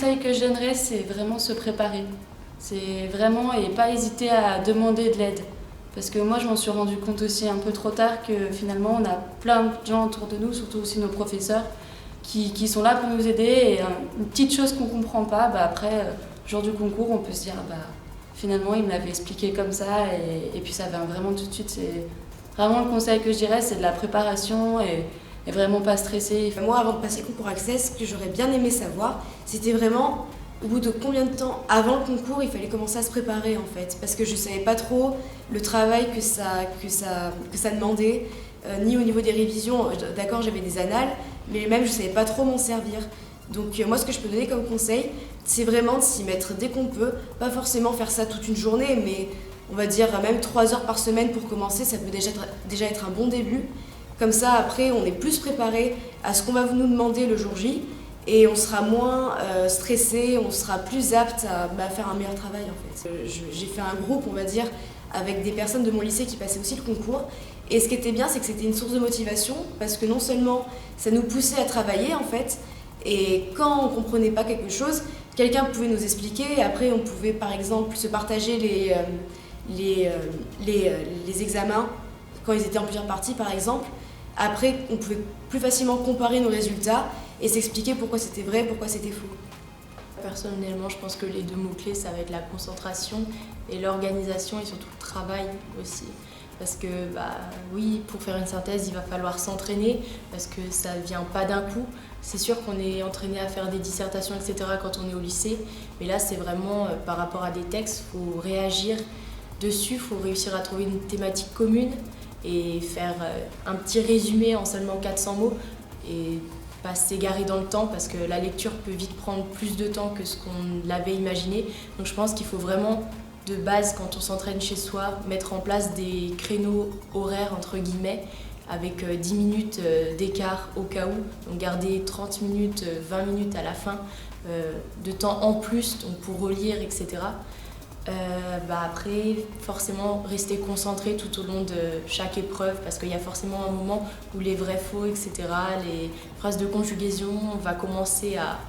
conseil que je donnerais, c'est vraiment se préparer. C'est vraiment, et pas hésiter à demander de l'aide. Parce que moi, je m'en suis rendu compte aussi un peu trop tard que finalement, on a plein de gens autour de nous, surtout aussi nos professeurs, qui sont là pour nous aider. Et une petite chose qu'on ne comprend pas, après, jour du concours, on peut se dire, finalement, il me l'avait expliqué comme ça, et puis ça vient vraiment tout de suite. C'est vraiment le conseil que je dirais, c'est de la préparation et vraiment pas stresser. Moi, avant de passer le concours Access, ce que j'aurais bien aimé savoir, c'était vraiment au bout de combien de temps avant le concours il fallait commencer à se préparer en fait. Parce que je ne savais pas trop le travail que ça demandait, ni au niveau des révisions. D'accord, j'avais des annales, mais même je ne savais pas trop m'en servir. Donc moi, ce que je peux donner comme conseil, c'est vraiment de s'y mettre dès qu'on peut. Pas forcément faire ça toute une journée, mais on va dire même 3 heures par semaine pour commencer, ça peut déjà être un bon début. Comme ça, après, on est plus préparé à ce qu'on va nous demander le jour J et on sera moins stressé, on sera plus apte à faire un meilleur travail en fait. J'ai fait un groupe, on va dire, avec des personnes de mon lycée qui passaient aussi le concours. Et ce qui était bien, c'est que c'était une source de motivation parce que non seulement ça nous poussait à travailler en fait, et quand on ne comprenait pas quelque chose, quelqu'un pouvait nous expliquer et après on pouvait par exemple se partager les examens quand ils étaient en plusieurs parties par exemple. Après, on pouvait plus facilement comparer nos résultats et s'expliquer pourquoi c'était vrai, pourquoi c'était faux. Personnellement, je pense que les deux mots-clés, ça va être la concentration et l'organisation et surtout le travail aussi. Parce que, oui, pour faire une synthèse, il va falloir s'entraîner parce que ça ne vient pas d'un coup. C'est sûr qu'on est entraîné à faire des dissertations, etc. quand on est au lycée. Mais là, c'est vraiment par rapport à des textes, il faut réagir dessus, il faut réussir à trouver une thématique commune et faire un petit résumé en seulement 400 mots et pas s'égarer dans le temps parce que la lecture peut vite prendre plus de temps que ce qu'on l'avait imaginé. Donc je pense qu'il faut vraiment, de base, quand on s'entraîne chez soi, mettre en place des créneaux horaires, entre guillemets, avec 10 minutes d'écart au cas où. Donc garder 30 minutes, 20 minutes à la fin de temps en plus donc pour relire, etc. Après, forcément, rester concentré tout au long de chaque épreuve parce qu'il y a forcément un moment où les vrais faux, etc., les phrases de conjugaison, on va commencer à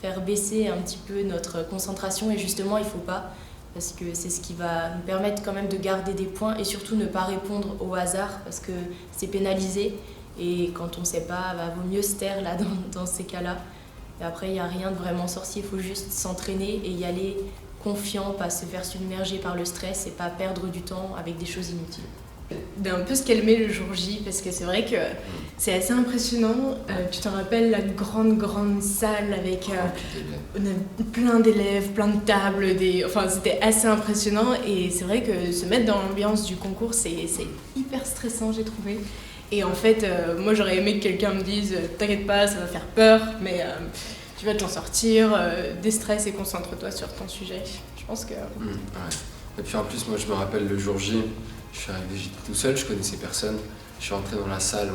faire baisser un petit peu notre concentration et justement, il ne faut pas parce que c'est ce qui va nous permettre quand même de garder des points et surtout ne pas répondre au hasard parce que c'est pénalisé et quand on ne sait pas, vaut mieux se taire là, dans ces cas-là. Et après, il n'y a rien de vraiment sorcier, il faut juste s'entraîner et y aller confiant, pas se faire submerger par le stress et pas perdre du temps avec des choses inutiles. D'un peu se calmer le jour J parce que c'est vrai que c'est assez impressionnant. Tu te rappelles la grande salle avec on a plein d'élèves, plein de tables, c'était assez impressionnant et c'est vrai que se mettre dans l'ambiance du concours c'est hyper stressant j'ai trouvé. Et en fait, moi j'aurais aimé que quelqu'un me dise t'inquiète pas, ça va faire peur, mais tu vas t'en sortir, déstresse et concentre-toi sur ton sujet. Je pense que... Ouais. Et puis en plus, moi je me rappelle le jour J, je suis arrivé, j'étais tout seul, je connaissais personne. Je suis rentré dans la salle,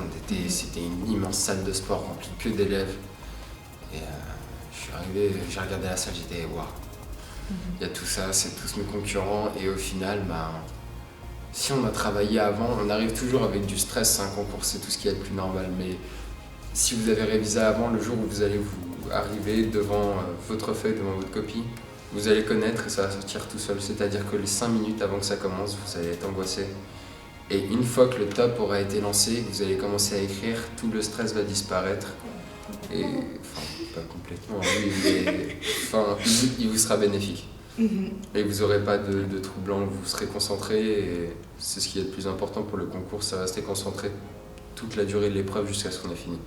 c'était une immense salle de sport remplie que d'élèves. Et je suis arrivé, j'ai regardé la salle, j'étais waouh. Il y a tout ça, c'est tous mes concurrents et au final, si on a travaillé avant, on arrive toujours avec du stress, c'est un concours, c'est tout ce qu'il y a de plus normal. Mais si vous avez révisé avant, le jour où vous allez vous arriver devant votre feuille, devant votre copie, vous allez connaître et ça va sortir tout seul. C'est-à-dire que les 5 minutes avant que ça commence, vous allez être angoissé. Et une fois que le top aura été lancé, vous allez commencer à écrire, tout le stress va disparaître. Et, pas complètement, oui, mais il vous sera bénéfique. Et vous n'aurez pas de trou blanc, vous serez concentré et c'est ce qui est le plus important pour le concours, c'est rester concentré toute la durée de l'épreuve jusqu'à ce qu'on ait fini.